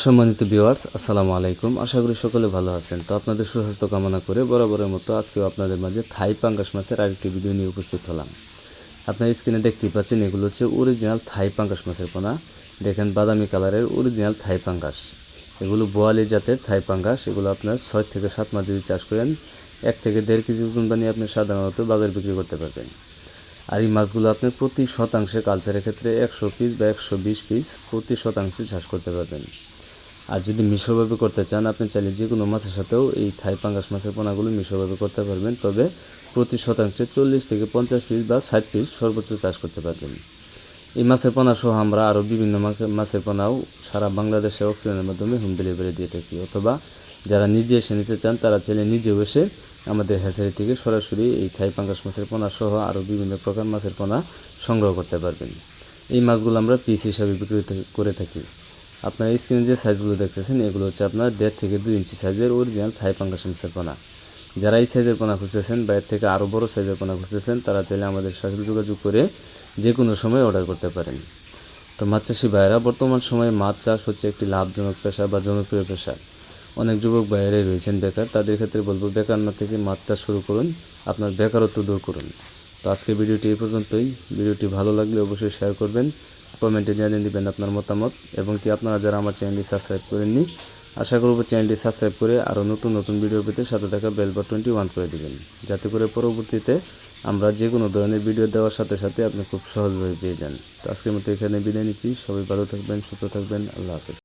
সম্মানিত ভিউয়ার্স, আসসালামু আলাইকুম। আশা করি সকলে ভালো আছেন। তো আপনাদের সুস্বাস্থ্য কামনা করে বরাবরের মতো আজকেও আপনাদের মাঝে থাই পাঙ্গাস মাছের আরেকটি ভিডিও নিয়ে উপস্থিত হলাম। আপনার স্ক্রিনে দেখতেই পাচ্ছেন, এগুলো হচ্ছে অরিজিনাল থাই পাঙ্গাস মাছের পোনা। দেখেন বাদামি কালারের অরিজিনাল থাই পাঙ্গাস। এগুলো বোয়ালি জাতের থাই পাঙ্গাস। এগুলো আপনার 6 থেকে 7 মাস যদি চাষ করেন 1 থেকে 1.5 কেজি ওজন বানিয়ে আপনি সাধারণত বাজারে বিক্রি করতে পারবেন। আর এই মাছগুলো আপনি প্রতি শতাংশে কালচারের ক্ষেত্রে 100 পিস বা 120 পিস প্রতি শতাংশে চাষ করতে পারবেন। আর যদি মিশ্রভাবে করতে চান, আপনি চাইলে যে কোনো মাছের সাথেও এই থাই পাঙ্গাস মাছের পোনাগুলো মিশ্রভাবে করতে পারবেন। তবে প্রতি শতাংশে 40 থেকে 50 পিস বা 60 পিস সর্বোচ্চ চাষ করতে পারবেন। এই মাছের পোনা সহ আমরা আরও বিভিন্ন মাছের পোনাও সারা বাংলাদেশে অক্সিজেনের মাধ্যমে হোম ডেলিভারি দিয়ে থাকি, অথবা যারা নিজে এসে নিতে চান তারা চাইলে নিজেও এসে আমাদের হ্যাচারি থেকে সরাসরি এই থাই পাঙ্গাস মাছের পোনা সহ আরও বিভিন্ন প্রকার মাছের পোনা সংগ্রহ করতে পারবেন। এই মাছগুলো আমরা পিস হিসাবে বিক্রি করে থাকি। আপনার স্ক্রিনে যে সাইজগুলো দেখতেছেন, এগুলো হচ্ছে আপনার 1.5 থেকে 2 ইঞ্চি সাইজের অরিজিনাল থাই পাঙ্গাস মাছের পোনা। যারা এই সাইজের পোনা খুঁজতেছেন বা এর থেকে আরও বড় সাইজের পোনা খুঁজতেছেন, তারা চাইলে আমাদের সাথে যোগাযোগ করে যে কোনো সময় অর্ডার করতে পারেন। তো মাছ চাষি ভাইয়েরা, বর্তমান সময়ে মাছ চাষ হচ্ছে একটি লাভজনক পেশা বা জনপ্রিয় পেশা। অনেক যুবক ভাইয়েরাই রয়েছেন বেকার, তাদের ক্ষেত্রে বলবো বেকার না থেকে মাছ চাষ শুরু করুন, আপনার বেকারত্ব দূর করুন। তো আজকের ভিডিওটি এই পর্যন্তই। ভিডিওটি ভালো লাগলে অবশ্যই শেয়ার করবেন, কমেন্টে জানিয়ে দেবেন আপনার মতামত, এবং কি আপনারা যারা আমার চ্যানেলটি সাবস্ক্রাইব করেননি, আশা করব চ্যানেলটি সাবস্ক্রাইব করে আরও নতুন নতুন ভিডিও পেতে সাথে থাকা বেল বাটনটি অন করে দেবেন, যাতে করে পরবর্তীতে আমরা যে কোনো ধরনের ভিডিও দেওয়ার সাথে সাথে আপনি খুব সহজভাবে পেয়ে যান। তো আজকের মতো এখানে বিদায় নিচ্ছি। সবাই ভালো থাকবেন, সুস্থ থাকবেন। আল্লাহ হাফেজ।